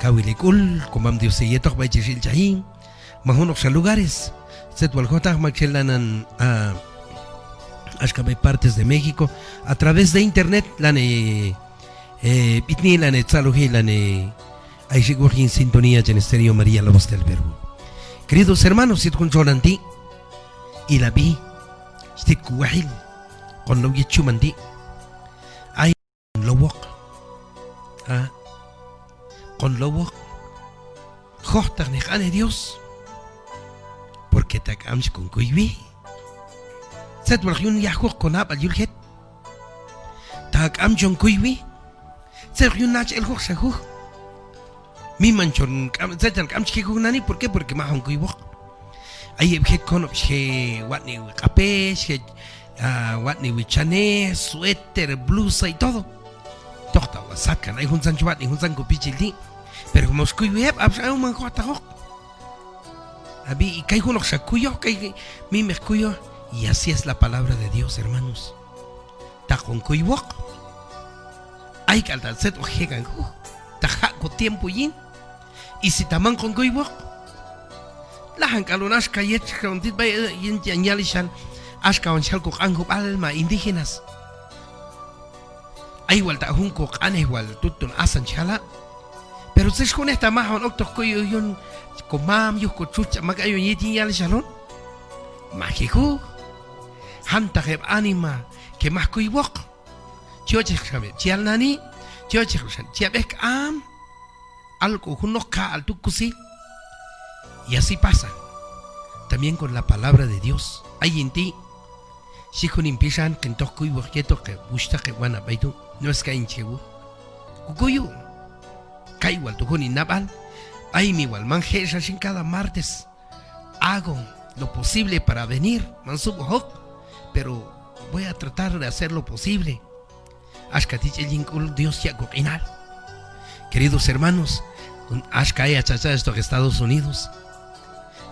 Kawilikul, kumam Dios yetok bay chisil chahin, mahunok sa lugares. Set waljotak machellanan ashkabay partes de México a través de internet lane pitni lane tsaluji lane aishigurjin sintonía en Estéreo María la voz del verbo. Queridos hermanos, sit kuncholanti y la vi sit kuwahil con lo yichumandi ay lo wok con lo wok johtag nejane Dios porque te amsh con kuibi set walhyun yahuk con abal yulhet tak amjon kuibi set hyun nach el hok shahu mi manchon set al amsh kikuk nani ¿por qué? Porque mahon kuibo ay ebhet konop she watni kape she watni wichane suéter blusa y todo tohta wasakan ay hunsan chwat ni hunsan kupichildi pero como kuibi absha man khota hok Abi, kay hunok shakuyo, kay mi mercuyo. Y así es la palabra de Dios, hermanos. Ta con kuywok. Ay, caldanset o jegan. Ta con tiempo yin. Y si taman con kuywok. La hankalunash kayet krontit bay yin yanyalishan. Ashka on shalko angub alma indígenas. Ay, walta hunko anehwal tutun asan chala. Pero se con esta más on octos kuyo yun. Komam yuk kuchucha magayo yetin yal shalon magiku hanta heb anima que más kuibok choche xabe chial nani choche xan chiabek am algo hunoka al tukusi y así pasa también con la palabra de Dios hay en ti si con impisan que entok kuibok yeto que gusta que wana baitu no es que inchewu kukuyu kaiwal tukuni nabal. Ay, mi igual, manjeja sin cada martes. Hago lo posible para venir, mansubo, pero voy a tratar de hacer lo posible. Ashkatich el yinkul Dios ya coquinal. Queridos hermanos, Ashkaya chacha estos Estados Unidos.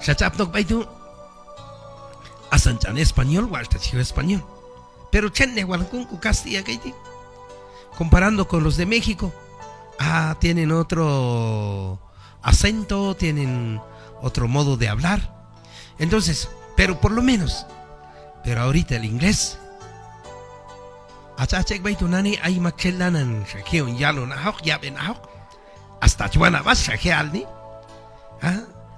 Chachapnok baitu. Asanchan español, guastachido español. Pero chenne gualcuncu Castilla gaiti. Comparando con los de México. Tienen otro acento, tienen otro modo de hablar. Entonces, pero por lo menos, pero ahorita el inglés. Achachek baitunani ay makchelanan shakeon yalo na hok yaben hok. Hasta chuana vas shakealni.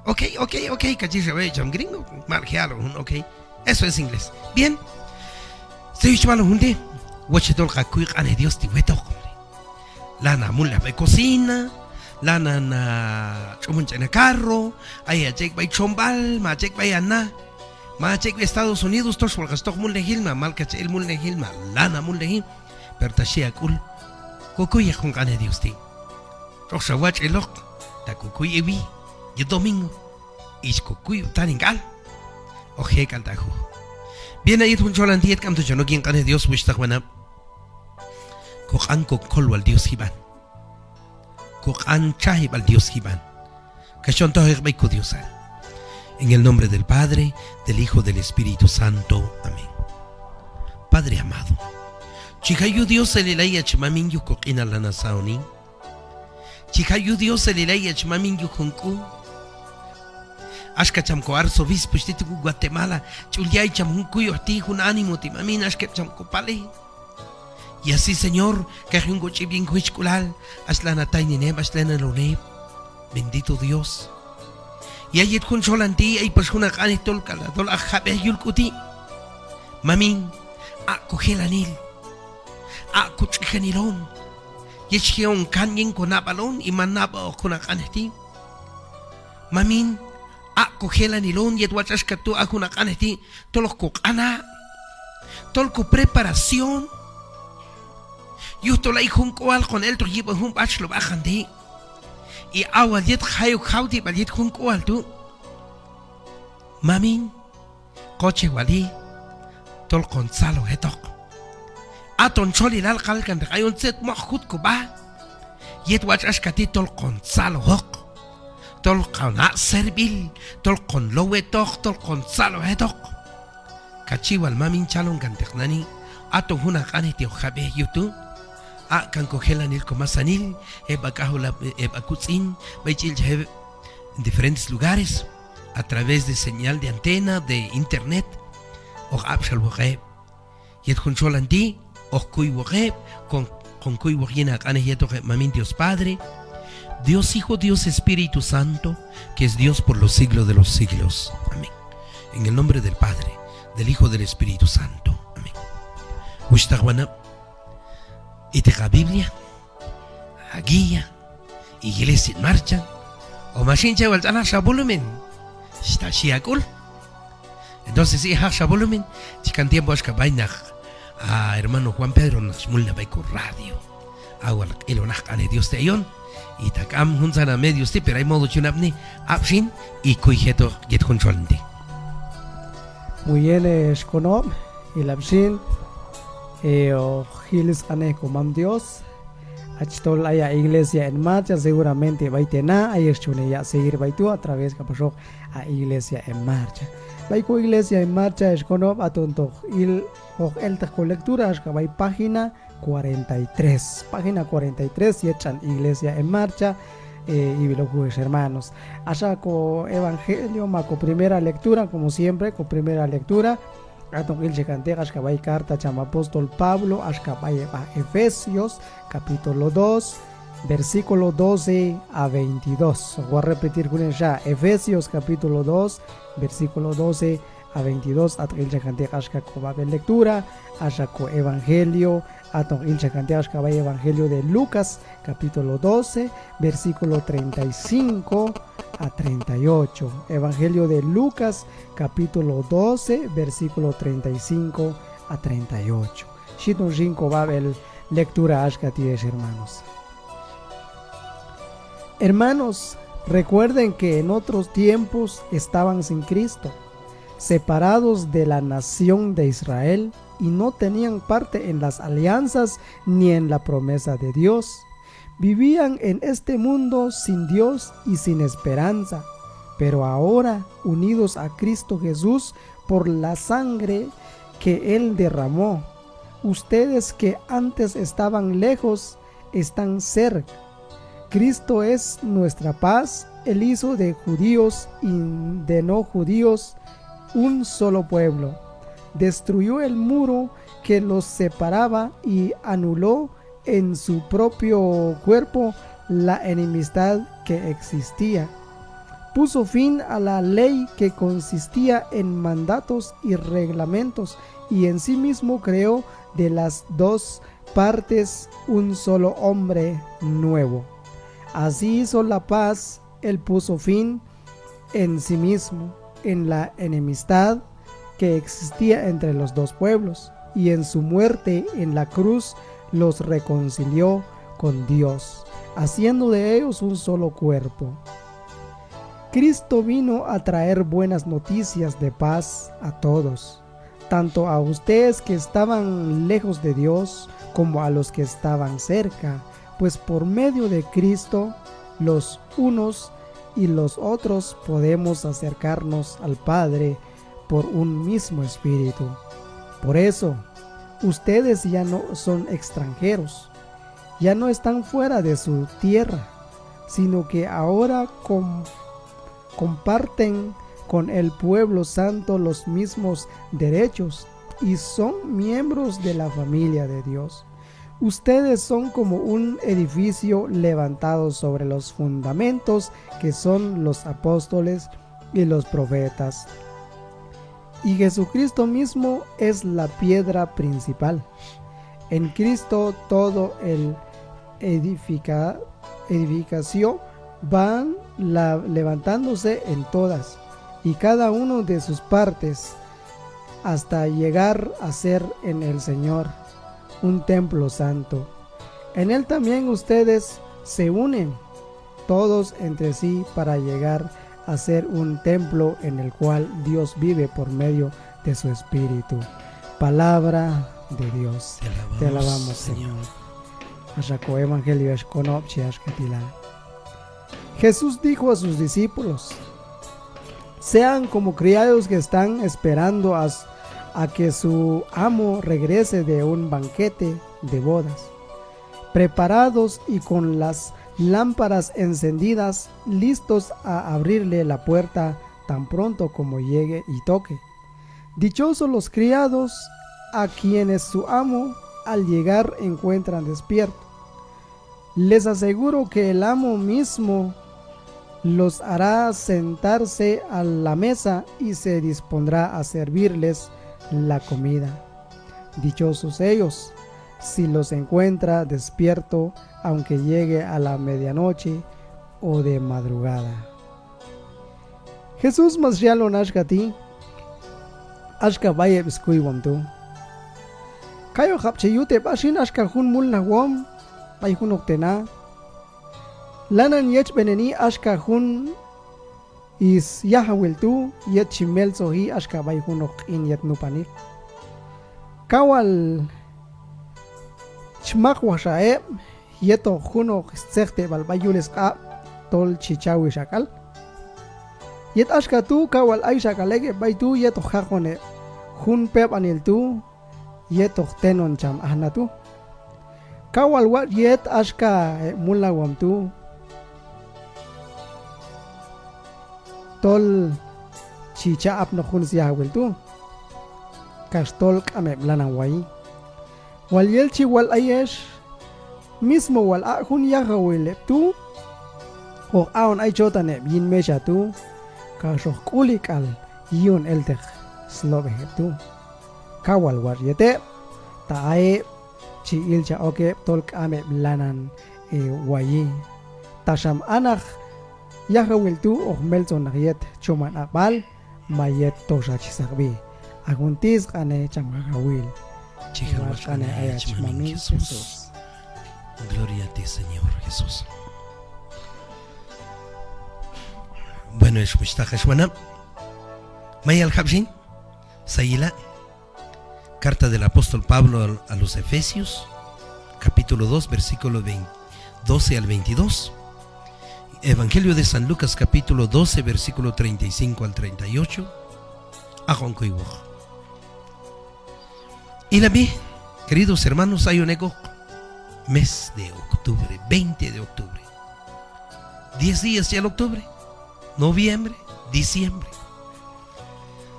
Ok, cachisha ve cham gringo, margealo, ok. Eso es inglés. Bien. Se chualo hunde. Wachetol kakuik ane Dios ti weto. Lana mulla be cocina. Lana na chumuncha en el carro, ay a check by chombal, ma check by anna, ma check by Estados Unidos, tosh por gastok mun lehilma, mal caché el mun lehilma, lana mun lehim, pero tashia kul, kukuya con gane Dios ti. Roxa watch elok, ta kukuy ebi, y domingo, is kukuy taningal, oje cantajo. Bien ahí un cholantiet cam tu chono quien gane Dios wish ta juana, kokan kokol wal Dios hiban. Chahib al Dios Gibán. En el nombre del Padre, del Hijo, del Espíritu Santo. Amén. Padre amado, Chihayu Dios el Elaya Chmamin Yukokina Lana Saoni. Chihayu Dios el Elaya Chmamin Yukonku. Ashkachamko arzobispo Stitiku Guatemala. Chulyay Chamhunkuyo Ati un ánimo Timamin Ashkachamko Pale. Y así, Señor, que hay un coche bien cuichculal, aslana taineneb, aslana loneb, bendito Dios. Y hay un solanti, hay persona que han tolcala, tola jabe yulcuti. Mamin, cogelanil, cuchijanilón, y es que un canyen con abalón y manaba con a caneti. Mamin, cogelanilón, y el guachascatu a con a caneti, tolco ana, tolco preparación. Yusto la hijun koal con el trojipo un bachlo bajan de y agua diet hayo hauti balit hun koal tu mamin coche wali tol Gonzalo hetok aton choli lal kalkan hayon set mahut ko ba yet wach ashkati tol Gonzalo hok tol kana servil tol kon lowe tok tol Gonzalo hetok kachiwal mamin chalon kanteknani aton huna kaniti o jabe yutu Cancogela Nil Comasanil, Ebacajola, Ebacutzin, Baichil en diferentes lugares, a través de señal de antena, de internet, o Abshal Wogeb, Yet Concholanti, o Cuy Wogeb, con Cuy Wogina, Canejeto, Mamin Dios Padre, Dios Hijo, Dios Espíritu Santo, que es Dios por los siglos de los siglos. Amén. En el nombre del Padre, del Hijo, del Espíritu Santo. Amén. Ushtaguana, y teja Biblia, a guía, iglesia en marcha, o machincha waltana volumen, está shiakul. Entonces, si ha volumen, chican tiempo ashka bainach, a hermano Juan Pedro nos mulna baiko radio, agua el onajane Dios te ayon, y takam hunzana medios te, pero hay modo chunapni, apshin, y cuijeto get controlante. Muy bien, Shkonob, y la apshin, o Giles Ane Comam Dios, Achtol haya iglesia en marcha, seguramente va a tener, hay ya seguir baitu a través que pasó a iglesia en marcha. Baiko iglesia en marcha es conob a tonto el con lectura es que va página 43, página 43 y echan iglesia en marcha y los hermanos. Allá con evangelio, con primera lectura, como siempre, con primera lectura. Atong il checantegas que va carta chama apóstol Pablo, hasta va Efesios, capítulo 2, versículo 12 a 22. Voy a repetir con ella, Efesios, capítulo 2, versículo 12 a 22. Atong il checantegas que va lectura, hasta con evangelio. Atong il checantegas que va evangelio de Lucas, capítulo 12, versículo 35 a 38. Evangelio de Lucas, capítulo 12, versículo 35 a 38. Shiton Shinko Babel, lectura Ashkaties, hermanos. Hermanos, recuerden que en otros tiempos estaban sin Cristo, separados de la nación de Israel y no tenían parte en las alianzas ni en la promesa de Dios. Vivían en este mundo sin Dios y sin esperanza, pero ahora, unidos a Cristo Jesús por la sangre que Él derramó, ustedes que antes estaban lejos, están cerca. Cristo es nuestra paz. Él hizo de judíos y de no judíos un solo pueblo. Destruyó el muro que los separaba y anuló en su propio cuerpo la enemistad que existía. Puso fin a la ley que consistía en mandatos y reglamentos y en sí mismo creó de las dos partes un solo hombre nuevo. Así hizo la paz. Él puso fin en sí mismo en la enemistad que existía entre los dos pueblos y en su muerte en la cruz los reconcilió con Dios, haciendo de ellos un solo cuerpo. Cristo vino a traer buenas noticias de paz a todos, tanto a ustedes que estaban lejos de Dios como a los que estaban cerca, pues por medio de Cristo los unos y los otros podemos acercarnos al Padre por un mismo Espíritu. Por eso, ustedes ya no son extranjeros, ya no están fuera de su tierra, sino que ahora comparten con el pueblo santo los mismos derechos y son miembros de la familia de Dios. Ustedes son como un edificio levantado sobre los fundamentos que son los apóstoles y los profetas. Y Jesucristo mismo es la piedra principal. En Cristo todo el edificación van levantándose en todas y cada uno de sus partes hasta llegar a ser en el Señor un templo santo. En Él también ustedes se unen todos entre sí para llegar a ser un templo en el cual Dios vive por medio de su Espíritu. Palabra de Dios. Te alabamos, Señor. Jesús dijo a sus discípulos: sean como criados que están esperando a que su amo regrese de un banquete de bodas, preparados y con las lámparas encendidas, listos a abrirle la puerta tan pronto como llegue y toque. Dichosos los criados a quienes su amo al llegar encuentran despiertos. Les aseguro que el amo mismo los hará sentarse a la mesa y se dispondrá a servirles la comida. Dichosos ellos si los encuentra despierto, aunque llegue a la medianoche o de madrugada. Jesús mas yalo nashkati ashka baye biskuiwam tu kayo hapcheyute bashin ashka hun mulna wom bay hunoktena lanan yech beneni ashka hun is yahawil tu yet chimel sohi ashka bay hunok in yet nupanik kawal chmak washae yeto hunok sexte balbayules ka tol chichawi shakal yet ashka tu kawal ay shakalege bay tu yeto hakone hun pep anil tu yeto tenon cham ahna tu kawal wat yet ashka mulawam tu tol chicha apno hun siyahawil tu kastol kame blanan wayi wal yelchi wal ayesh mismo wal a hun yahawil tu o aon ay chotane yin mesha tu kashoh kulikal yun eltek slobe tu kawal war yete tae chi ilcha oke tol kame blanan wayi tasham anach yahawil tu o melson nayet chuman abal mayet tosha chisagbi aguntis kane chamahawil kane ayach mami Jesús. Gloria a ti, Señor Jesús. Bueno, es Mustaja Mayal Habshin Sayila, carta del apóstol Pablo a los Efesios, capítulo 2, versículo 12 al 22. Evangelio de San Lucas, capítulo 12, versículo 35 al 38. Y la vi, queridos hermanos, hay un ego mes de octubre, 20 de octubre. 10 días ya el octubre, noviembre, diciembre.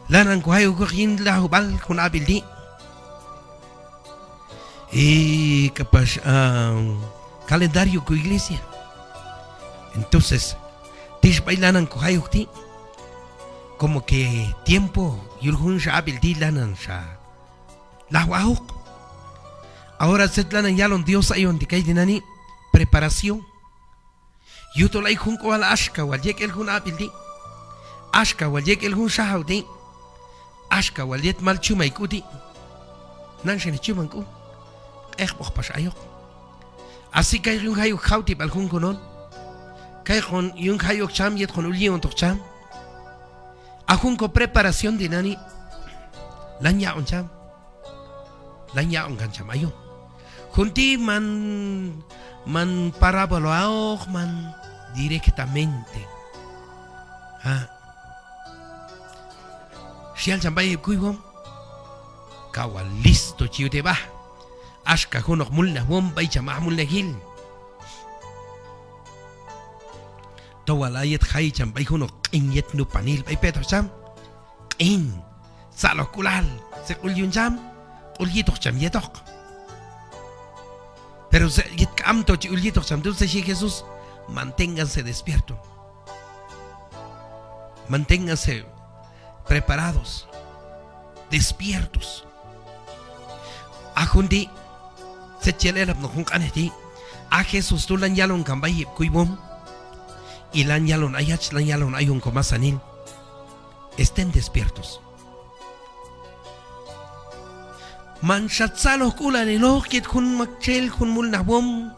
Lanan ko hayo kokin lahubal kun abildi. Y capaz calendario ko iglesia. Entonces, tish bailanan ko hayo ti. Como que tiempo yulhun sha abildi lanan sha. Lahwahuk. Ahora set lanan yalon Dios ayon dikay dinani preparación. Yuto lay hun ko al ashka wal yek el hun abildi. Ashka wal yek el hun shahawdi. Ashka wal yet mal chumay kuti. Nan shen chuman ku. Pas ayok. Así que yung hayok hawti bal hun konon. Kay kon yung hayok cham yet kon uliyon tok cham. Ahun ko preparación dinani. Lanya on cham. Lanya on kan cham ayo. Junti man parábolo aok man directamente. Sial chambay kuiwom kawal listo chiute ba ashka hunok mulna wom bay chamah mulna hil towal ayet khay chambay hunok inyet nu panil bay peto cham in salo kulal se kulyun cham ulyitok cham yetok pero yet kamto chi ulyitok cham dulce si Jesús manténganse despierto, manténganse preparados, despiertos. Ajundi se chelelap no junkaneti a Jesús tu lan yalon kambay kuibom y lan yalon ayach lan yalon ayun komasanil. Estén despiertos. Manchatzalo kulan elokit kun makchel kun mulnabom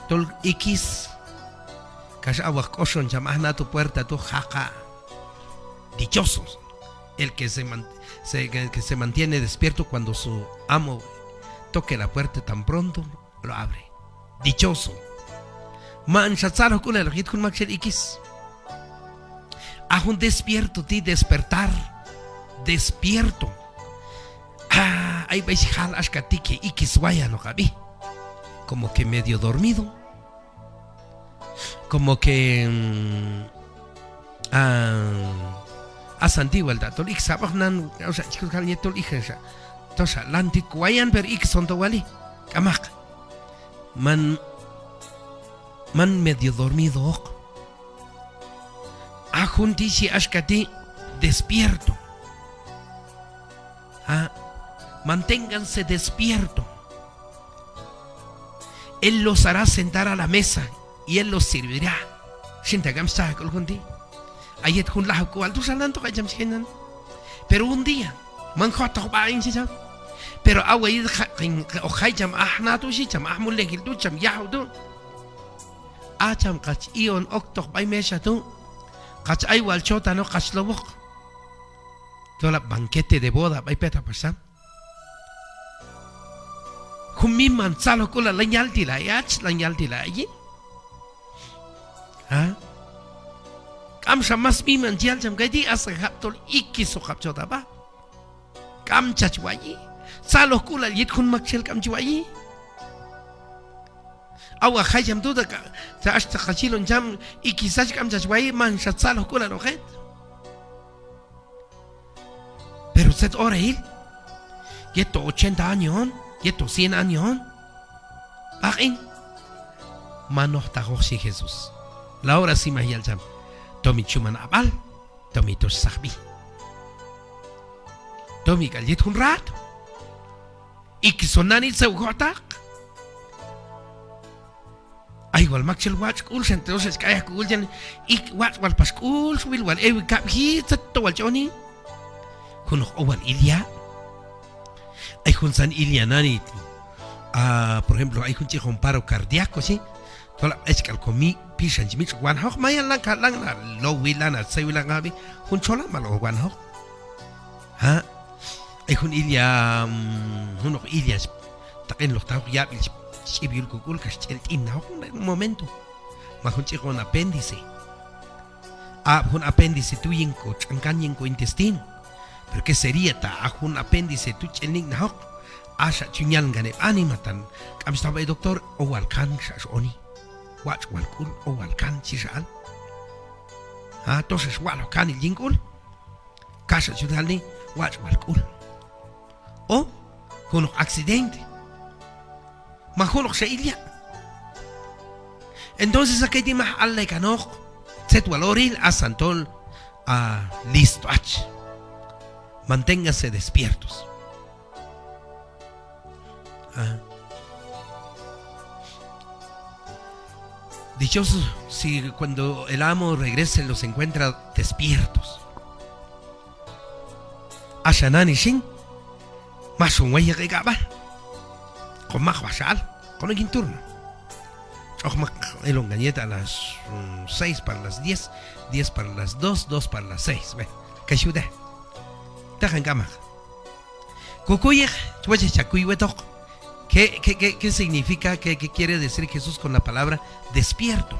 tol ikis kashawak oshon chamahna tu puerta tu jaca. Dichosos el que se mantiene despierto cuando su amo toque la puerta tan pronto lo abre. Dichoso. Manchatzalo con el hit con maxel ikis. Ajun despierto ti despertar. Despierto. Ay vais hal ashkatike ikis waya no gabi. como que medio dormido, como que asantigua el dato ik sabahnan o sea chicos calnieto hija tosa lanti kuayan per ik son tawali kamak man medio dormido ajunti si ashkati despierto. Manténganse despierto. Él los hará sentar a la mesa y él los servirá. Pero un día, pero banquete de boda, Kumiman salo kula lanyal tila allí. Kam shamas miman jial jam gaidi asa haptol iki so hapchota ba. Kam chachwayi. Salo kula yit kun makchel kam chwayi. Awa khayam duda ka ta ashta khachilon jam iki sach kam chachwayi man shat salo kula no khet. Pero usted ora él. Yeto 80 años. Yeto 100 años. Akin. Manos tajoxi Jesús. La hora sí más yalcham. Tomi chuman abal. Tomi tos sahbi. Tomi galit un rato. Ikisonani se ugotak. Ay wal makchel watch kul entonces kaya kul jan ik watch wal paskul wil wal ewi kap hi to wal joni. Kuno owal Ilia. Hay un san Ilianani, por ejemplo, hay un chico con paro cardíaco, ¿sí? Toda es que al comí pisan chimich wan hok mayan lang kalang na lo wilan at say wilang abi un chola malo wan hok. Hay un Ilia, uno Ilia, takin los tao ya chibil kukul kashchel tin hok un momento. Más un chico con apéndice. Un apéndice tuyinko, chankanyenko intestino. Pero qué sería ta un apéndice tu chening na hok asha chunyan gane animatan kam staba doctor o walkan shashoni watch walkul o walkan chisal entonces walkan el jingul casa chudalni watch walkul o con accidente majuno se ilia entonces aquí dima alle kanok set waloril asantol listo ach. Manténganse despiertos. Dichosos si cuando el amo regrese los encuentra despiertos. Ashanani shin. Más un güey que gaba. Con más basal. Con el turno. El ongañeta a las 6 para las 10. 10 para las 2. 2 para las 6. Ve. Que ayude. ¿Qué significa? ¿Qué quiere decir Jesús con la palabra despierto?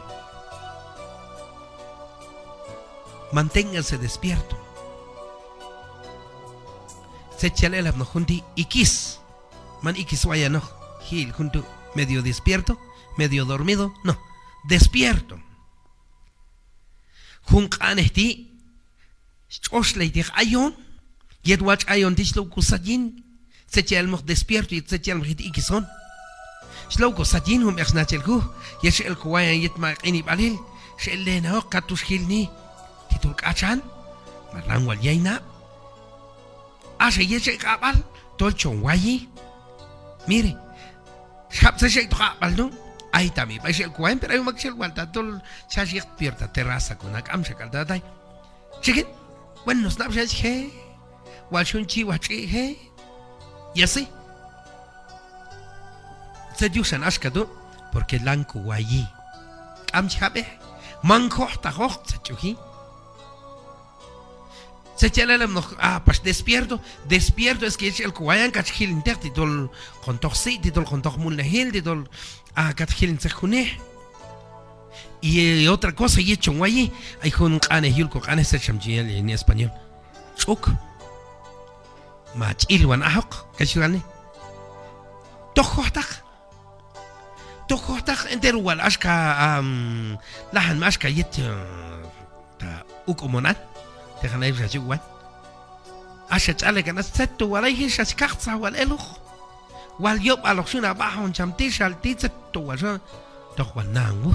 Manténganse despierto. Se chale la junti ikis. Man ikis vaya no. Gil junto medio despierto, medio dormido, no. Despierto. Junk anesti. Chosley de ayon. Yet watch ayon tishlo kusajin. Se chelmo despierto y se chelmo hit ikison. Shlo kusajin hum exnachelku. Yesh el kuwayan yet ma ini balil. Shellena ho katush hilni. Titul kachan. Marlang wal yayna. Ashe yesh kabal. Tolchon wayi. Mire. Shap se shek kabal no. Ahí también. Va el kuwayan pero hay un maxel walta tol shashik pierta terraza con akam shakaltatay. Chicken. Bueno, snapshot he. Wachunchi wachi he. Y así se usan ashkado porque lanco guayi am chabe manco tajoj se chuji se chelele no pues despierto es que es el kuayan kachil interti dol con toxi dol con toxmul nehil dol kachil se june y otra cosa y hecho guayi hay con anehil con anes chamjiel en español chuk mach ilwan ahok kachilane tojotak Tokotak entero wal ashka lahan mashka yet ta ukomonal te ganay sa juwan asha chale kana setto wala hisha skaksa wal eluch wal yob alok shuna bahon chamti shalti setto wala tokwal nangu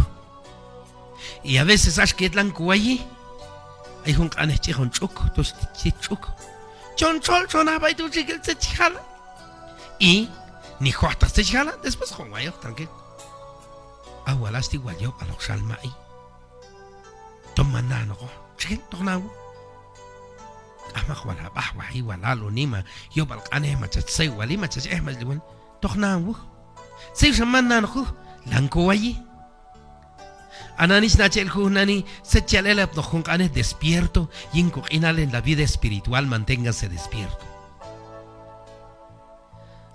y a veces ashketlan kuwayi ay hun kane chihon chuk to chuk chon chol chona bay tu chikil se chala y ni khota se chala después con wayo tranquilo awalasti wal yob alok shalmai tomanano ko chikil toknawo amak wala bahwahi wala lonima yob alqane ma chatsay wali ma chas ehmaz liwan toknawo say shamanano ko lankuwayi Ananis Nachel Hunani se chalela pnojoncanes despierto y incoginal en la vida espiritual manténgase despierto.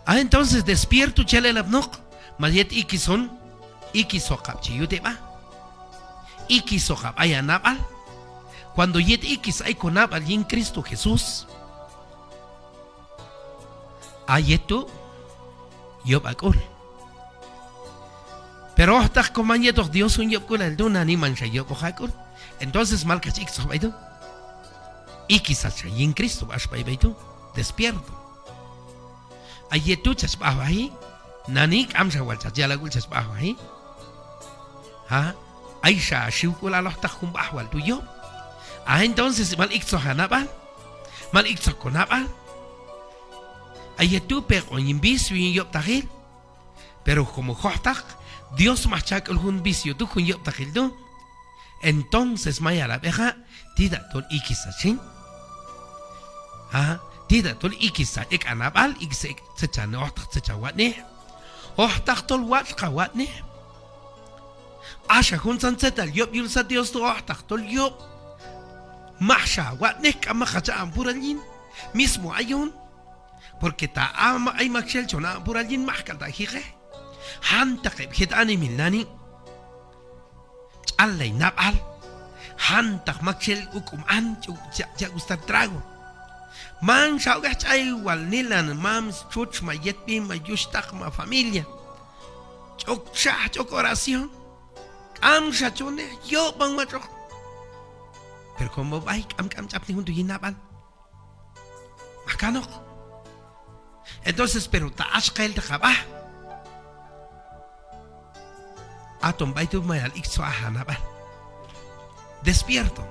Entonces despierto chalela pnoj mayet ikison ikisokap chiyuteba ikisokap ayanabal cuando yet ikis ay konabal yin Cristo Jesús ayetu yobakol. Pero hasta como nietos Dios un yop con el duna ni mancha yo cojakul. Entonces mal cachik so baito. Y quizás y en Cristo vas baito despierto. Aye tú chas bahi nanik amsa walcha ya la gulchas bahi. Ha Aisha shukula los tajum bahwal tuyo. Entonces mal ikso hanabal. Mal ikso konabal. Aye tú pero en bis y yop tajil. Pero como hostak Dios machak el hun vicio tu hun yop takildo. Entonces maya la beja tida tol ikisa chin. Tida tol ikisa ek anabal ikse sechan ohtak secawatne. Ohtak tol wat kawatne. Asha hun sansetal yop yulsa Dios tu ohtak tol yop. Masha watne kama kacha ampuralin. Mismo ayun. Porque ta ama ay makshel chona ampuralin mahkal ta hige. Hantak hit animil nani allay nabal hantak makchel ukum an ja gustar trago man shaugas chay wal nilan mams chuch ma yetpi ma yustak ma familia chok oración am shachone yo bang macho pero como bay am chapni junto yinabal makano entonces pero ta ashkel ta khabah Atom baitu mayal ikso ahanabal. Despierto.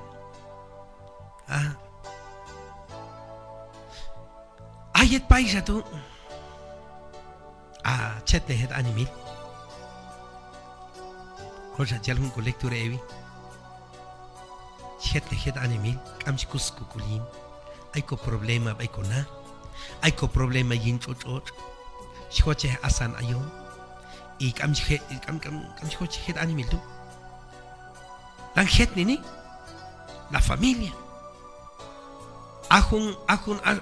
Ayet paisa tu. Chetne het animil. Hoja jalhun ko lecture evi. Chetne het animil. Kamsi kuskukulin. Ay ko problema bay ko na. Ay ko problema yin choch. Shkoche asan ayon. Y kam het animal tu. Lang het ni la familia. Ahun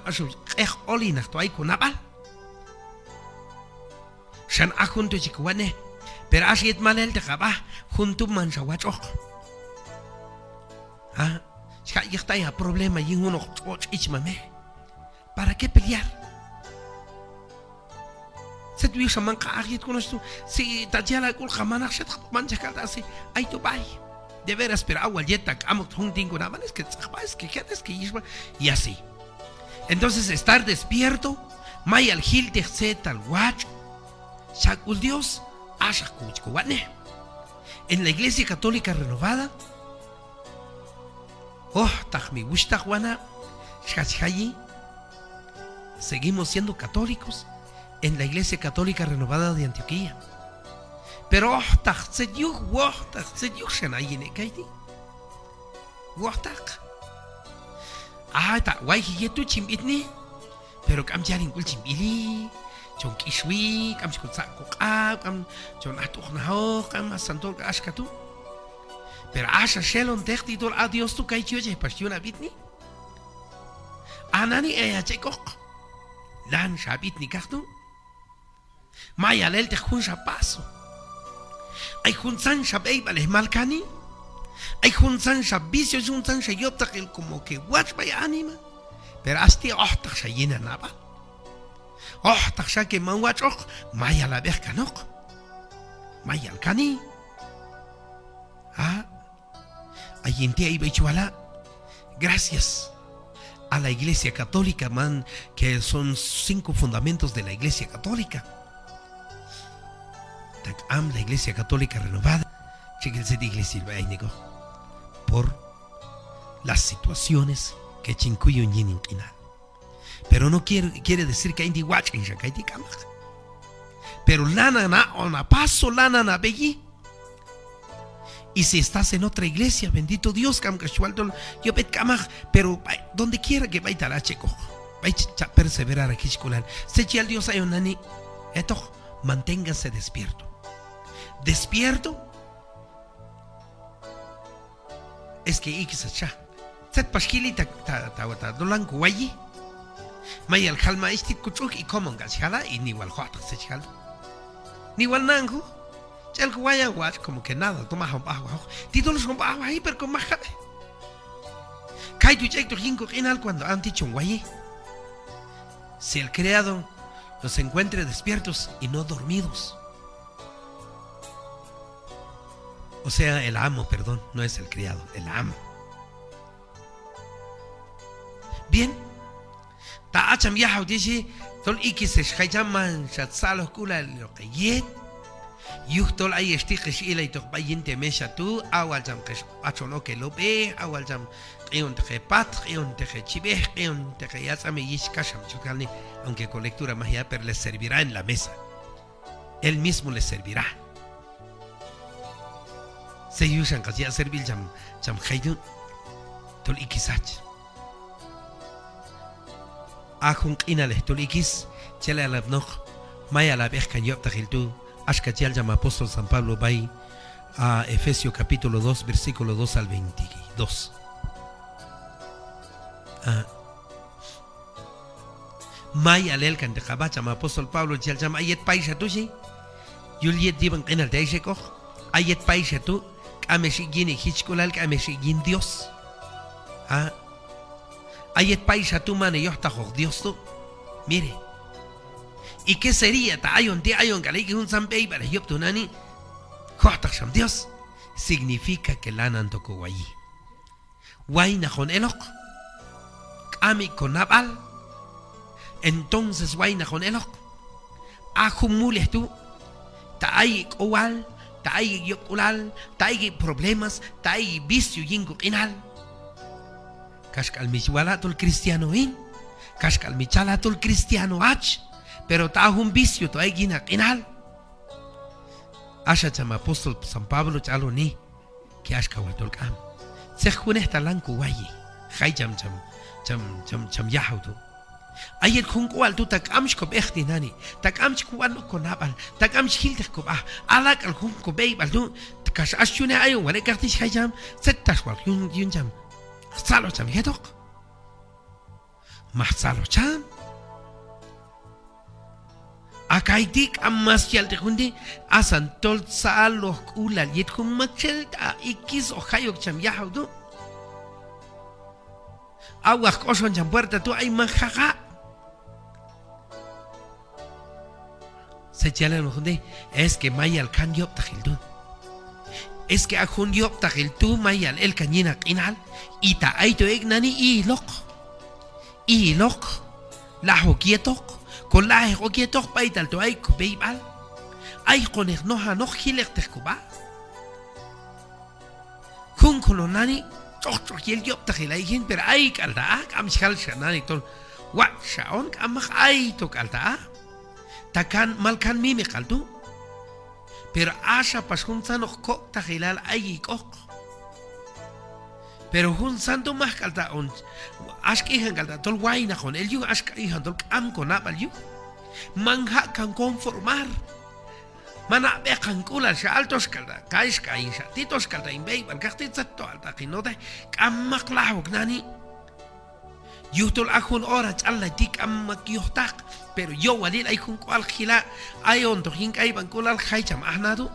asu oli nak to ay kunabal. Shan ahun tu chikwane. Pero asyet malel te kaba junto man sawacho. Ska ychtaya problema yin uno choch ichmame. ¿Para qué pelear? Se tu hija manca agit con esto, si tajala kul jamana shet mancha kalta si ay tu bay. De veras pero agua yeta amok hunting con amanes que es que gente es que y así. Entonces estar despierto, may al gil de set al watch, shakul Dios, ashakuch kuwane. En la Iglesia Católica Renovada, tahmi wishtahwana, shachhayi, seguimos siendo católicos. En la Iglesia Católica Renovada de Antioquía. Pero se dio shanayine kaiti. Ta guay yetu chimbitni. Pero kam jarin kul chimbili. Chon kishwi, kam shkutsa kokab, kam chon atukhnaho, kam santol ashkatu. Pero asha shelon tehti dol adios tu kai chioje pashiona bitni. Anani eya chekok. Lan shabitni kaktu. Maya lel te junsa paso. Ay junsan shabei vale malcani. Ay junsan shabicio junsan shayopta como que watch by anima. Pero hasta ohtak shayina naba. Ohtak shake man watch maya la berkanok. mayal kani. Ayintia y Bechuala, gracias a la Iglesia Católica, man, que son 5 fundamentos de la Iglesia Católica. La Iglesia Católica renovada, por las situaciones que chincuyo en pero no quiere decir que hay iguach en Shakaiti Kamach. Pero lana na ona paso lana na belli. Y si estás en otra iglesia, bendito Dios, yo pet kamach, pero donde quiera que vaya a checo, vaya a perseverar aquí chiculan. Se al Dios ayonani, esto, manténgase despierto. Despierto es que ikisacha. Set pashkili ta dolan kuwayi. Mayal kalma istit kuchuk y common gachala y ni wal hot se chal. Ni wal nangu. Chal kuwaya watch como que nada, toma un bajo. Títulos un bajo ahí pero con más jale. Kai tu check tu jinko final cuando han dicho un guayi. Si el creado los encuentre despiertos y no dormidos. O sea, el amo, perdón, no es el criado, el amo. Bien. Ta acham ya dice, tol ikis shayman shatsalos kula lo qayet. Yuhtol ay estiqish ila tok bayinte mesha tu awal jam qish acholo que lo be awal jam qion te pat qion te chibe qion te yatsame yishkasham chukalni, aunque con lectura magia pero les servirá en la mesa. Él mismo les servirá. Se yusan qas ya servil jam khaydun tol ikisach. Akun qinales tol ikis chela labnoq maya la behkan yop takhiltu. Ashkatial llama apóstol San Pablo Bay a Efesios capítulo 2 versículo 2 al 22. May alel kan de khabacha ma apóstol Pablo chal llama ayet paisa tushi yuliet diban qinal taisheko ayet paisa tu kameshi gini hichkulal kameshi gin Dios. Ayet paisa tu mane yohta Dios tu. Mire. ¿Y qué sería? Ta'ayon galiki un sampei para yoptunani. Johtasham Dios. Significa que lanan toko guayi. Guayna con elok. Kami con nabal. Entonces guayna con elok. Ajumules tú. Ta'ay owal. Ta'ay yokulal. Ta'ay problemas. Ta'ay vicio yingo inal. Kashkal michwalatul cristiano in. Kashkal michalatul cristiano ach. Pero está un vicio, tú hay guina inal. Asha chama apóstol San Pablo chalo ni que ashka waltol kam. Se june esta lanku guayi. Hay cham yahautu. Ayer junco al tu takamsh ko behti nani. Takamsh ko wal ko nabal. Takamsh hilde ko ba. Alak al junco beibal tu. Kash ashune ayo wale kartish hay cham. Settash wal yun cham. Salo cham hedok. Mah salo cham. Akaitik amas yal te hundi asan tol salo ulal yet hum machel a ikis o hayok cham yahaudu. Aguas koson cham puerta tu ay manjaja. Se chalan hundi es que mayal kan yop tajildu. Es que ajun yop tajildu mayal el cañina inal ita ay to egnani i lok la hokietok. Con la egoquietos paital to ay kubeibal ay con noja no giler tecuba kun kolonani toch yel yop tagilayin pero ay kalda am shal shanani ton wa shaon am ay to kalda takan malkan mimi kaldu pero asha pasun sano ko tagilal ay kok pero hun santo más kalda on ashki han kalda tol waina con el yu ashki han tol am con abal yu manja kan conformar mana be kan kula sha altos kalda kais kaisa titos kalda inbei bal kakti zatto alta kinode kam maklahu gnani yutol akun ora challa tik am makyuhtak pero yo walil ay kun kwal khila ayon to hin kai ban kulal khaycham ahnadu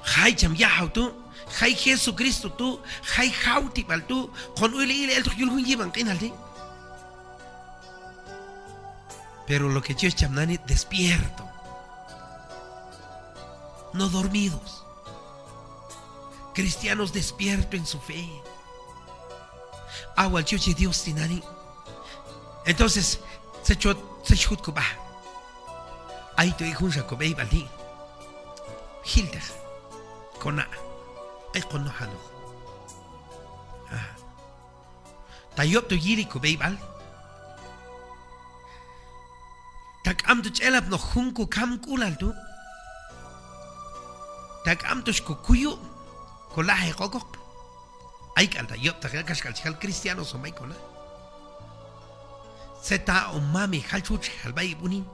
khaycham yahautu Hay Jesucristo tú, hay Jauti bal tú, con el yulhun llevan qinaldi. Pero lo que yo es chamnani despierto. no dormidos. Cristianos despiertos en su fe. Agua chuchi Dios tinani. Entonces, se chut kuba. Ahí te dijo un jacobei baldi. Hilda. Kona. Ay kono hano. Tayop to yiri kubei bal. Tak am tu chelap no hunku kam kulal tu. Tak am tu shkukuyu. Kolahe kokok. Ay kalta yop tak kashkal chal cristiano so mai kona. Seta o mami halchuch halbay bunin.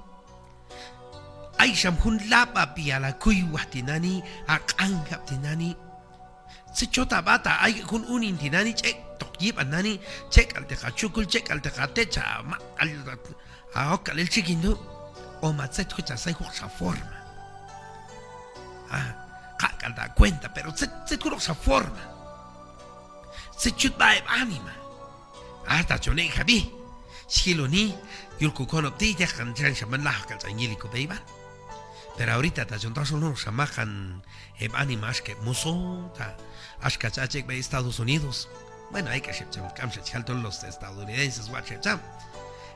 Ay shamhun lapa piala kuy wahtinani akangap tinani. Se chota bata ay kun unin tinani chek tokyip anani chek al tekachukul chek al tekatecha al okal el chiquindu o matset hucha sai hucha forma. Kakal da cuenta pero se kurosa forma. Se chutba anima. Hasta chone jabi. Shiloni yulku konopti dejan chan shaman lah kal sanyiliko beiba. Pero ahorita ta jonta solo shamajan animas que muso ta ashkachachek be Estados Unidos. Bueno, hay que shepcham kamsha todos los estadounidenses wachecham.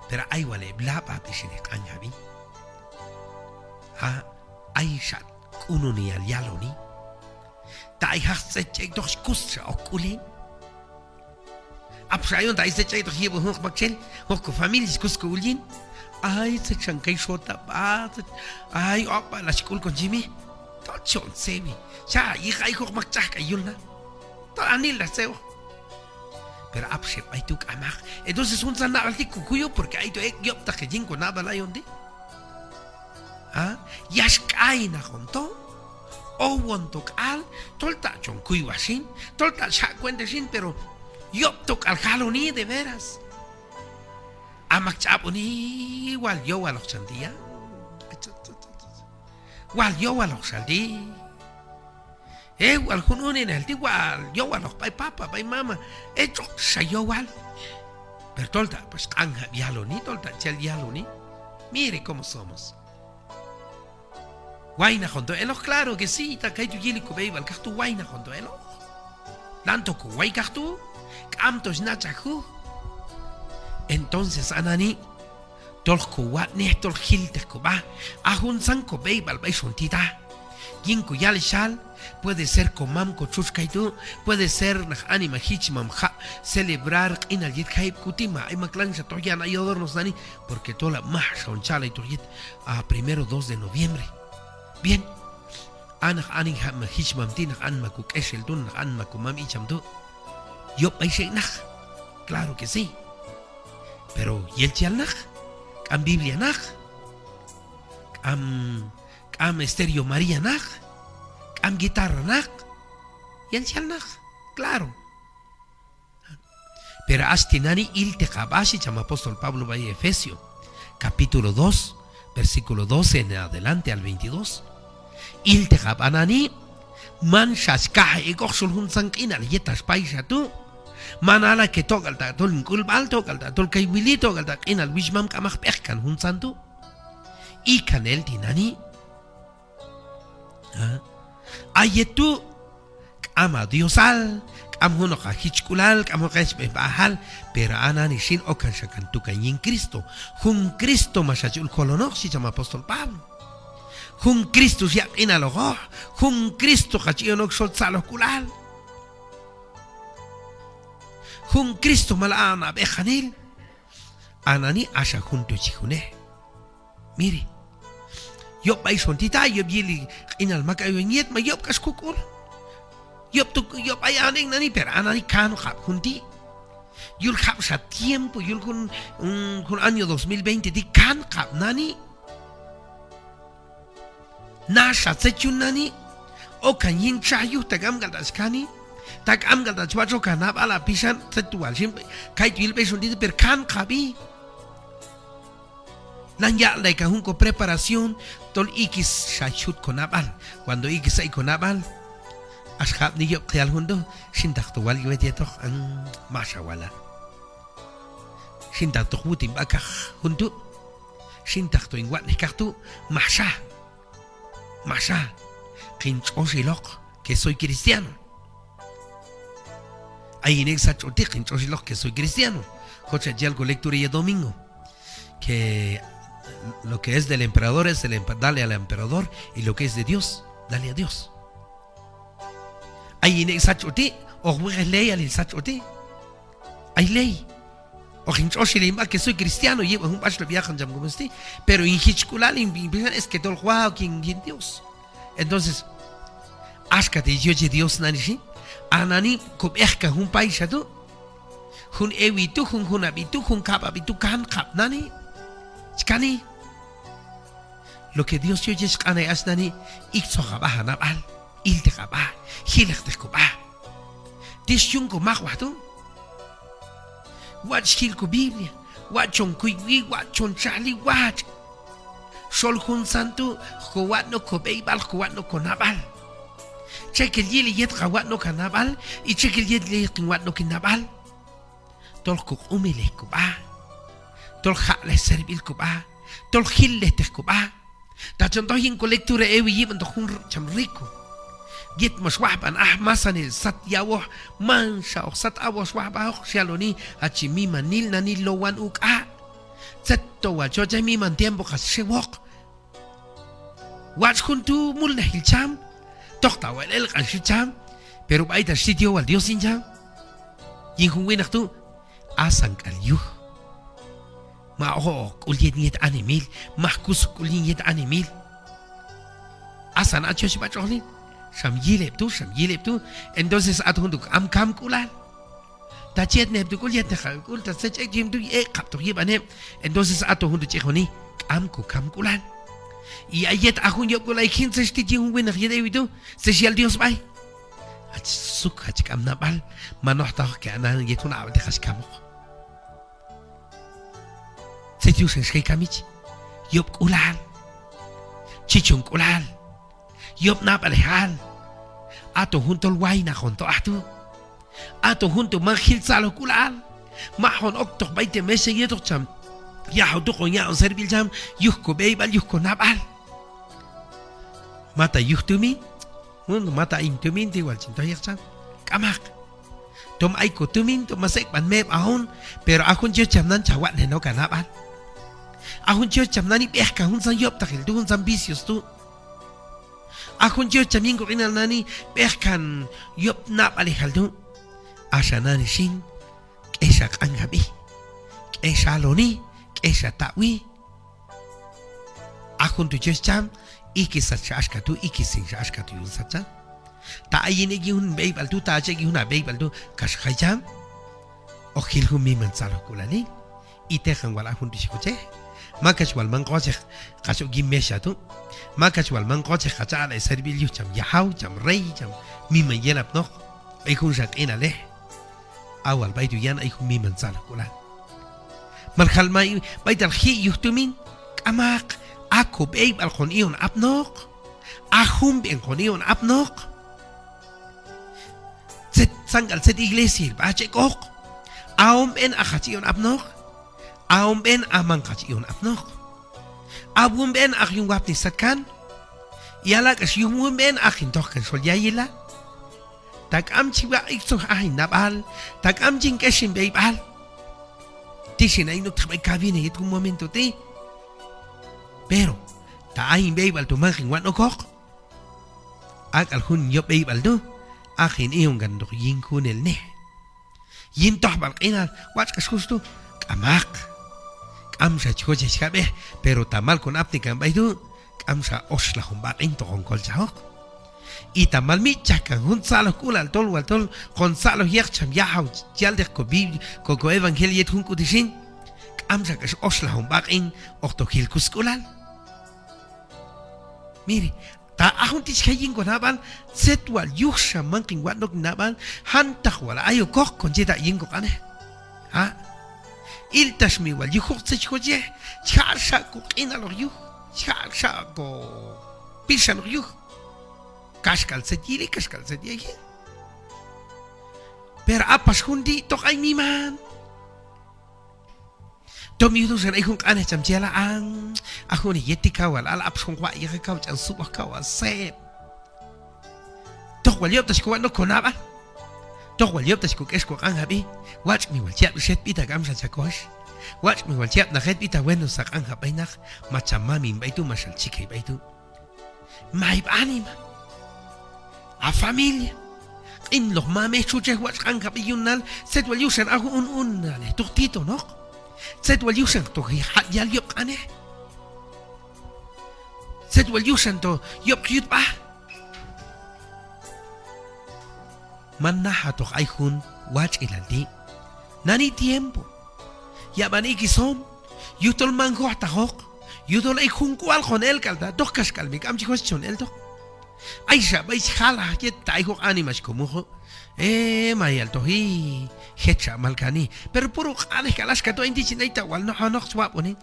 Pero hay wale blapa pishine kanyabi. Ay shat kununi al yaloni. Ta ay hasechek dos kusha okulin. Apshayon ta ise chay to hibo hok bakchel hok families kusko ulin ay se chankay shota ba ay opa la school con Jimmy to chon sebi cha y hay hok makchak ayulna to anil la seo pero apshe ay tuk amak entonces un sana alti kukuyo porque ay to ek yop ta kejin ko naba la yonde yash kay na honto o wontok al tolta chon kuy washin tolta sha cuente shin pero Yop tok al jaloni de veras. Amak chaponi wal yo wal ochandia. Wal yo wal ochaldi. Wal hunun en el wal yo wal pai papa pai mama. Echo yo wal. Pero tolta pues anja yaloni tolta chel yaloni. Mire cómo somos. Guayna junto elo claro que sí, ta kai tu yili ko beibal ka tu guayna junto elo. Lanto ko guay ka tu. Entonces anani tolko wat nehtor hilteko ba ahun sanko beibal baishontita ginko yal shal puede ser komam ko chuskaitu puede ser nach anima hichmam celebrar in al yit kaip kutima ay maklan sa toyan ayodornos nani porque tola mah shonchala y toyit a primero 2 de noviembre bien anach aning ham hichmam tinach anma kuk eshel tun anma komam ichamtu Yo paise nach, claro que sí. Pero ¿y el chial nach? ¿Am Biblia nach? ¿Am Estéreo María nach? ¿Am guitarra nach? ¿Y el chial nach? Claro. Pero astinani il tejabashi chama apóstol Pablo Valle Efesio, capítulo 2, versículo 12 en adelante al 22. Il tejabanani man shashkah egoxul hun sankinal yetas paisa tu. Manala que togal ta tol kulbal togal ta tol kaywili togal ta inal wishmam kamak pekkan hun santu. Y kanel tinani. Ayetu ama diosal am huno ka hichkulal am hokashbe bahal pero anani shin okan shakan tu kanyin Cristo. Hun Cristo mashachul kolono si chama apóstol Pablo. Hun Cristo ya inalogo. Hun Cristo hachionok solzalo kulal. Hun Cristo malana bejanil. Anani asha junto chihune. Mire. Yo paisontita yo yili inal makayo niet ma yo kaskukul. Yo payaning nani pero anani kano hap junti. Yul hap sa tiempo yul kun año 2020 di kan hap nani. Nasha sechun nani. O kanyin chayu tagam galdaskani. Tak am galda chwacho kanab ala pishan setual siempre kai tuil beson dice per kan kabi lan ya la ka hunko preparación tol ikis shachut konabal cuando ikis ay konabal ashab ni yo qyal hundo shindak to wal yete to masha wala shindak to hutim bakah hundo shindak to ingwat ni kartu masha que soy cristiano. Hay en que soy cristiano. Cocha ya algo lectura y domingo. Que lo que es del emperador es dale al emperador, y lo que es de Dios, dale a Dios. Hay en exachoti, o ley al exachoti. Hay ley. O que soy cristiano, llevo un paso viajan jam como este, pero en Hichkulal es que todo wow quien Dios. Entonces, ashkate yo Dios nani, anani kubehka un país atu, hun ewitu, hun abitu, hun kapabitu kan kap nani, chkani. Lo que Dios yo es kana as nani, iksogabaha nabal, iltegaba, hilektekubah. Disyungo magwatu. Watch hilko Biblia, watchon kuiwi, watchon chali, watch. Sol hun santo, juat no kobeibal, juat no konabal. Check el yeli yet juat no kanabal, y check el yet le wat no kinabal. Tol kuk umile kuba, tol hale servil kuba, tol hille te kuba. Tachon tohin colectura ewi yiban to hun cham rico. Git maswaban masan el sat yawo man shao sat awas waba shaloni achimi manil nanil lowan uka zetto wa chocha mi man tiempo kas shewok watch juntu mulna hilcham tohta wal el kanshcham pero baita sitio wal dios incham yin hunwinach tu asan kal yuh ma ho kulyet niet animil mahkus kulyet animil asan achosh bacholin Sham yilep tu, entonces atuntuk am kam kulal. Tachet neb tu kuliet ne kul ta sech jim tu kap to yibane. Entonces atuntuk chehoni am ku kam kulal. Y ayet ahun yo kulai kin sech ti jim win yede widu, sech yal Dios bai. Ach suk hach kam nabal, manohta ke anan yetuna abde khas kamo. Sech yu sech kamich. Yob kulal. Chichun kulal. Yop na palehal. Ato junto al guayna junto atu. Ato junto manjil salo kulal. Mahon oktok 20 meses y otro cham. Ya hoto coña on servil jam. Yusko beibal yusko nabal. Mata yuhtumi. Mundo mata intumin igual chinto yacham. Kamak. Tom aiko tumin tom masek ban meb ahon. Pero ahon yo cham nan chawat ne no kanabal. Ahon yo cham nani behka hun san yop takil tu hun san vicios tu. Akun yo también corinal nani behkan yop nap alejaldu asha nani shin kesha kangabi kesha loni kesha tawi akun tu just jam iki sachashka tu iki sin shashka tu sacha ta ayine gi hun beibal tu ta che gi hun beibal tu kash khajam o khil hu mi man salo kulani itehan wala hun tishkoche makas wal man qoche kaso gi mesha tu makas wal man qoche khacha ala servil yu cham yahaw cham rey cham mi man yelap no ay kun sak ina le awal baitu yan ay kun mi man sala kulan mal khalmai baital khi yuhtumin kamak ako beib al khonion apnok ahum ben khonion apnok set sangal set iglesia ba che kok aum en akhation apnok aum ben amang khation apnok abum ben akhyung wapni satkan yala kas yung ben akhin tok kan sol yayila tak am chiwa ikso ahin nabal tak am jing keshin beibal tishin ay no tabay kabine et un momento te pero ta ahin beibal to mangin wan okok ak al hun yo beibal do akhin iyong gandok yin kunel ne yin toh bal qinal wach kas justo kamak kamsa choche chabe pero tamal con apnikan baidu kamsa osla hum bain to con kolchahok y tamal mi chakan hun salo kulal tol wal tol con salo yacham yahaw yalde ko bib ko evangeliet hun kudishin kamsa kas osla hum bain okto hil kuskulal mire ta ahun tis kayin ko naban setwal yuksha mankin wadok naban hantah wala ayo kok kon jeta yin ko kane ha il tashmi wal yukhot se choje charsha ko ina lo yu charsha ko pishan yu kashkal se tiri kashkal se yegi per apas hundi to ay mi man to mi do ser ay hun kane cham chela ang ahuni yetika wal al apshon kwa yeka ka chan suba ka wa se waliop tas ko no konaba to waliop tas ko es ko kan habi watch mi wal chat shet pita gam sa chakosh watch mi wal chat na het pita bueno sa kan habainak machamami baitu mashal chike baitu mai anima a familia in los mames chuche watch kan habi yunal set wal yusen agu un le tuktito no set wal yusen to hat yal yop ane set wal yusen to yop yut ba man nahatok ay hun watch ilaldi nani tiempo ya bani kisom yutol mango tahok yutol ay hun kwal con el kalda dos kaskalmi kam chikos chon el to aisha bai khala yet tai ho animas como mayal to hi hecha malkani pero puro khanes kalas ka to indi chinaita wal no no swap oni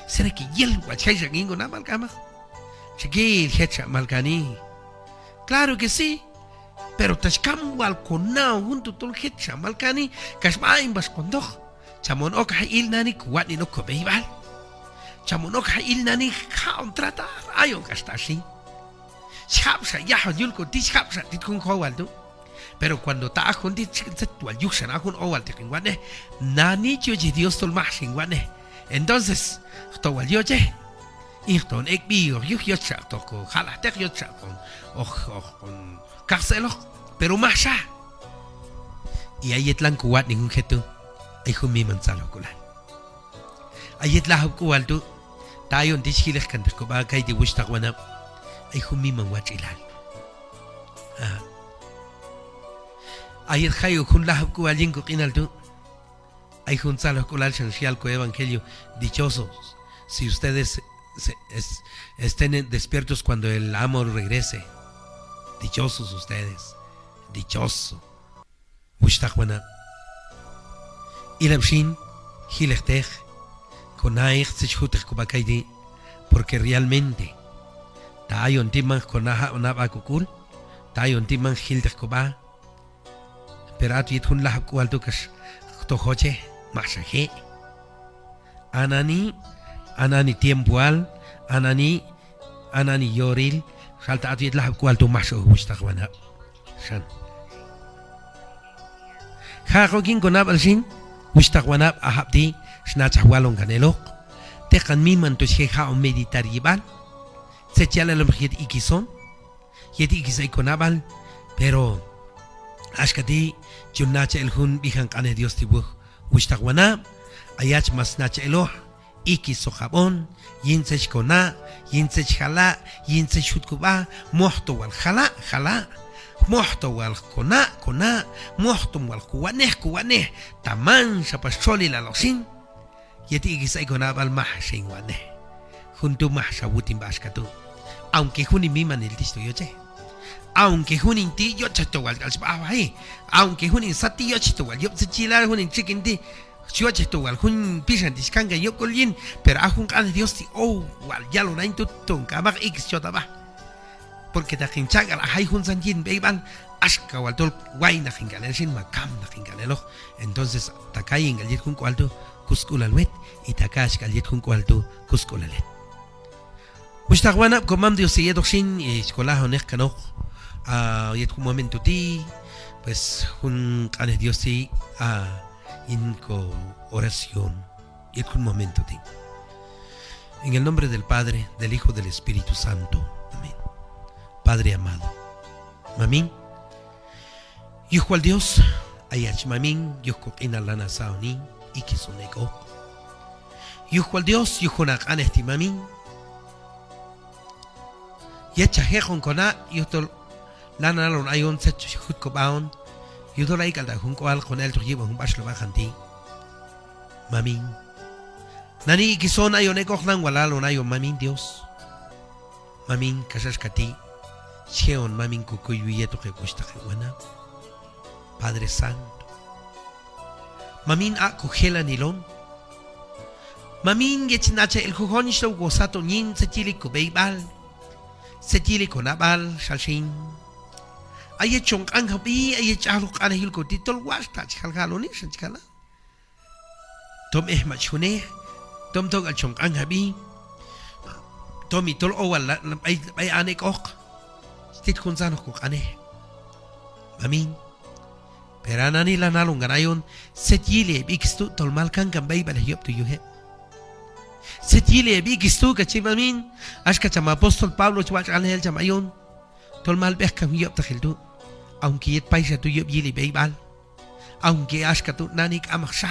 será que yel watch hay gingo na malkama chigil hecha malkani claro que sí. Pero tashkam wal konao junto tol het chamal kani kasmain bas kondoh chamon ok hail nani kuat ni no kobeibal chamon ok hail nani contratar ayon kastashi chapsa ya yul ko tis chapsa tit kun khowal tu pero cuando ta kun tit wal yuksana kun owal te kingwane nani choji dios tol mahsingwane entonces to wal yoche irton ek bi yuk yocha to ko khala tek yocha kon con cárcelo pero más allá y ahí etlan kuat ningún getu ay humi mansalo kulan ay etla kual tu tayon tishkiles kan ko ba kay di wishta wana ay humi man wachilan ay et khayo kun la kual jingo kinal tu ay hun salo kulan esencial ko evangelio dichosos si ustedes estén despiertos cuando el amor regrese. Dichosos ustedes, dichoso. Wishtakwana. Ilabshin, Hilechtech, Konaich, Sechhutek Kubakaidi, porque realmente, Tayon Timan Konaha Onabakukul, Tayon Timan Hildech Kuba, Peratu Yitun Lahaku Altukas, Tohoche, Masaje, Anani Tiempual, Anani Yoril, Salta ati lahab kual tu masuk wishtakwana shan khago kin konab alsin wishtakwana ahabdi snach walon kanelo te kan mi man to sheha o meditar yiban se chala lo mkhit ikison yeti ikisai konabal pero ashkati chunacha el hun bihan kane dios tibu wishtakwana ayach masnach elo ikiso jabon yinsech kona yinsech jala yinsech shutkuba mohto wal jala mohto wal kona mohto wal kuwaneh taman sapasholi la losin yeti igisay kona bal mah shingwane junto mah shabutin baskatu aunque juni miman el tisto yoche aunque junin ti yoche to wal galsbahi aunque junin sati yoche to wal yopse chilar junin chikinti Chuache to wal hun pisan diskanga yo kolin pero ajun kan dios ti wal ya lo nain tutun kabak x chotaba porque ta hinchaga la hay hun sanjin beiban ashka wal tol waina hingalen sin makam na hingalelo entonces takai ingalit kun kwalto kuskulalwet y takash galit kun kwalto kuskulalet Wistagwana komam dios yedo sin escola honek kanok yet un momento ti pues hun kan dios ti Inco oración y un momento de en el nombre del Padre, del Hijo, del Espíritu Santo. Amén. Padre amado, mamín, hijo al Dios, ayach mamín, yuko inalana saoni, y que son ego. Hijo al Dios, yuko na anesti mamín, yacha hejón kona, yutol lana lon ayon sech hutko baon. Yo la ikalda junko al con el tujibo un bashlo bajanti mamin nani kison ayo ne koknan walalo na yo mamin dios mamin kasas kati cheon mamin kukuyeto que cuesta que buena Padre Santo mamin a kugela nilon mamin yechnacha el jujonisto gozato nin setili kubeibal setili konabal shalshin ay chong ang habi ay charok anahil ko titol wasta chkalgalo ni chkala tom machune tom tog al chong ang habi tom itol owal ay anek ok tit kun san ko ane Mamin. Pero anani la nalong ganayon. Set yili bikistu tolmal kan bay bala yop tu yuhe. Set yili bikistu kachi mamin. Ashka chama apóstol Pablo chuach anel chamayon. Tolmal beh kam yop ta khildu. Aunque yet paisa tu yop yili bay bal. Aunque ashka tu nanik amaksha.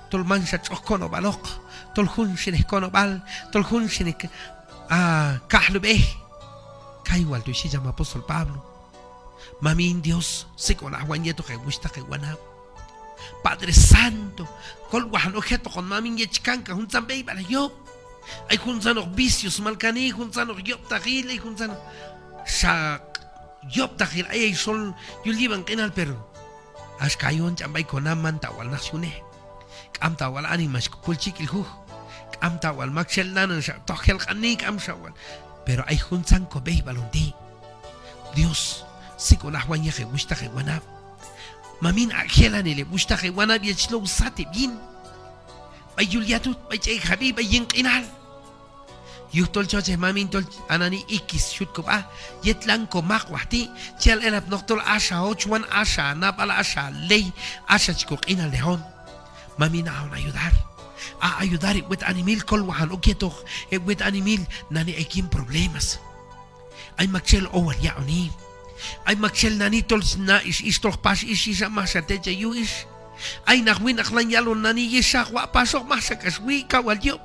Tolman sha chokono balok. Tolhun shinik kono bal. Tolhun shinik kahlu beh. Kaiwal tu si llama apóstol Pablo. Mamin Dios, se con agua nieto que gusta que guana. Padre Santo, con guan objeto con mamin yechkanka, un zambei para yo. Hay junzano vicios, malcani, junzano yop tagile, junzano shak yop tagil, ay sol, yo liban kenal pero. Ashkayon chambay con aman tawal nasyune. Am tawal animas kulchik ilhu. Am tawal makshel nanan sha tokhel kanik am shawal. Pero hay junzan ko bei balondi. Dios, si con la juaña que gusta que guanab. Mamin akela ni le gusta que guanab y echlo usate bien. Bay Juliatut, bay chay Habib, bay yin kinal. Yuhtol choche mamin tol anani ikis shut ko ba. Yetlan ko makwati. Chel elap noktol asha ochwan asha napala asha ley asha chiko kinal lehon. Mamin aon ayudar. A ayudar with animil kol wahan okieto with animil nani ekin problemas. Ay makchel owal yaoni. Ay makchel nani tol na istok pas isisa masa teja yuis. Ay nakwin aklan yalon nani yisak wa pasok masa kaswi kawal yo.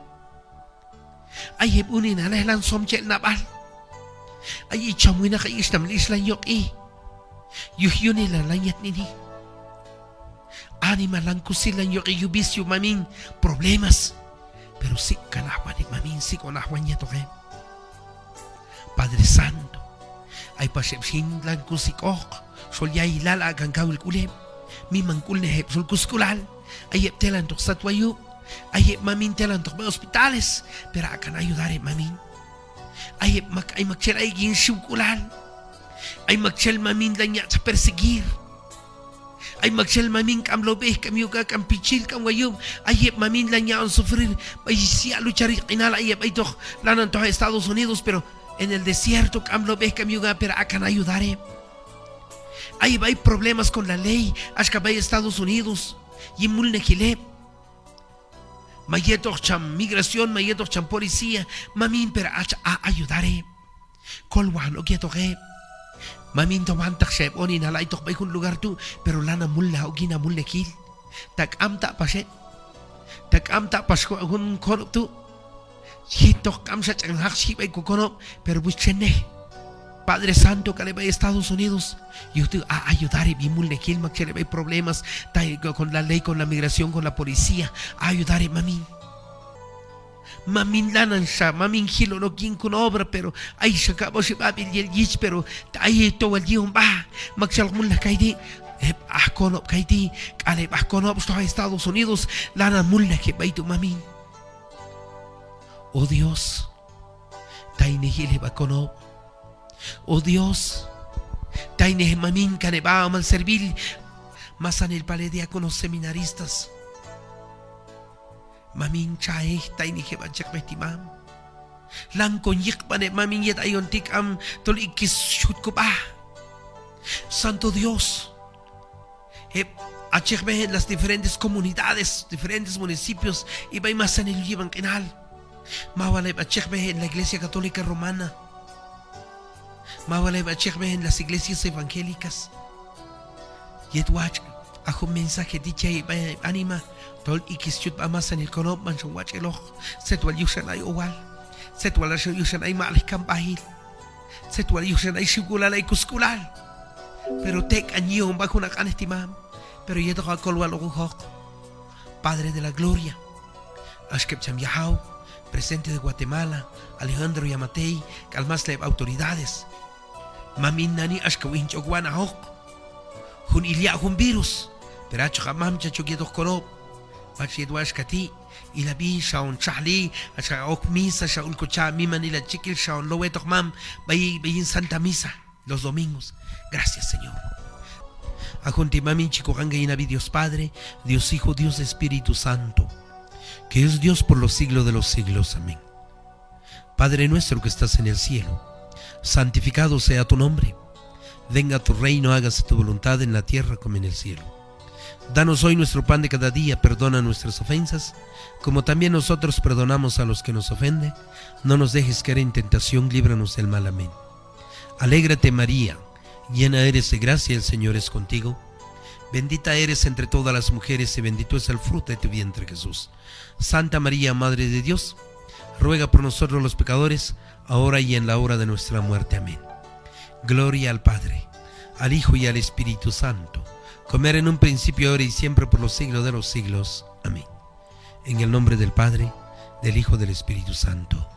Ay hebunin alehlan somchel nabal. Ay ichamwina kay istam lislan yok Yuhyuni la lanyat nini. Anima lang kusilan yung iyubisyo mamin problemas. Pero si kanahwan ni mamin si kanahwan niya to kay Padre Santo. Ay pasipsin lang kusikok. Solya ilala agang kawil kulem. Mimangkul na hep sul kuskulal. Ay hep telan tok satwayo. Ay hep mamin telan tok ba hospitales. Pero akan ayudare mamin. Ay hep ay magchel ay gin siukulal. Ay magchel mamin lang niya sa perseguir. Ay magshel mamin kam lobeh kam yuga kam pichil kam wayum ay mamin la niya on sufrir ay si luchar kinala ay tok lanan to Estados Unidos pero en el desierto kam lobeh kam yuga pero akan ayudare ay problemas con la ley ashka bay Estados Unidos yimul nekile mayetok cham migración mayetok cham policía mamin pero ayudare kolwan okietok Mamin to wantak shep oni na laitok bay kun lugar tu pero lana mulla o gina mulle kil tak amta pa she tak amta pas ko kun konop tu hitok kam sa chang hak shi bay ko konop pero buchene Padre Santo que le va a Estados Unidos yo te a ayudar y mulle kil mak le bay problemas con la ley con la migración con la policía a ayudar mamin Mamin lanan siya, mamin hilo no king kun obra pero ay siya ka mo si babil yel yich pero ay ito wal yung ba magsalak mula kay di ahkonop kay di kalip ahkonop sa Estados Unidos lanan mula kay ba ito mamin Oh Dios tayo ni hilip ahkonop Oh Dios tayo ni mamin ka ne ba man servil masan el paledia con los seminaristas Mamin chay tay ni kebajak behtimam. Lang konyik pane mamin yet ayon tik am tol ikis shoot ko ba. Santo Dios. Achek behen las diferentes comunidades, diferentes municipios y bay más en el llevan canal. Mawalay achek behen la Iglesia Católica Romana. Mawalay achek behen las iglesias evangélicas. Yet watch ajo mensaje dicha y anima. Tol ikisyut amasan el konop man siyang watch eloh. Setwal yusan ay owal. Setwal yusan ay maalih kampahil. Setwal yusan ay sigulal ay kuskulal. Pero tek anyong bago nakanestimam. Pero yeto ka kolwal okuhok. Padre de la Gloria. Ashkep Cham Yahaw. Presidente de Guatemala. Alejandro Yamatei. Kalmas lev autoridades. Mamin nani ashkawin chokwan ahok. Hun ilya hun virus. Pero acho ka mam chachok yeto konop. Pachidwash kati ilabi shaun chali asha ok misa shaun kucha mima nila chikil shaun lo wetok mam bayin Santa Misa los domingos. Gracias Señor. Ajonti mami chico hanga inabi Dios Padre, Dios Hijo, Dios Espíritu Santo, que es Dios por los siglos de los siglos. Amén. Padre nuestro que estás en el cielo, santificado sea tu nombre. Venga tu reino, hágase tu voluntad en la tierra como en el cielo. Danos hoy nuestro pan de cada día, perdona nuestras ofensas, como también nosotros perdonamos a los que nos ofenden. No nos dejes caer en tentación, líbranos del mal. Amén. Alégrate María, llena eres de gracia, el Señor es contigo. Bendita eres entre todas las mujeres y bendito es el fruto de tu vientre, Jesús. Santa María, Madre de Dios, ruega por nosotros los pecadores, ahora y en la hora de nuestra muerte. Amén. Gloria al Padre, al Hijo y al Espíritu Santo, como era en un principio, ahora y siempre, por los siglos de los siglos. Amén. En el nombre del Padre, del Hijo y del Espíritu Santo.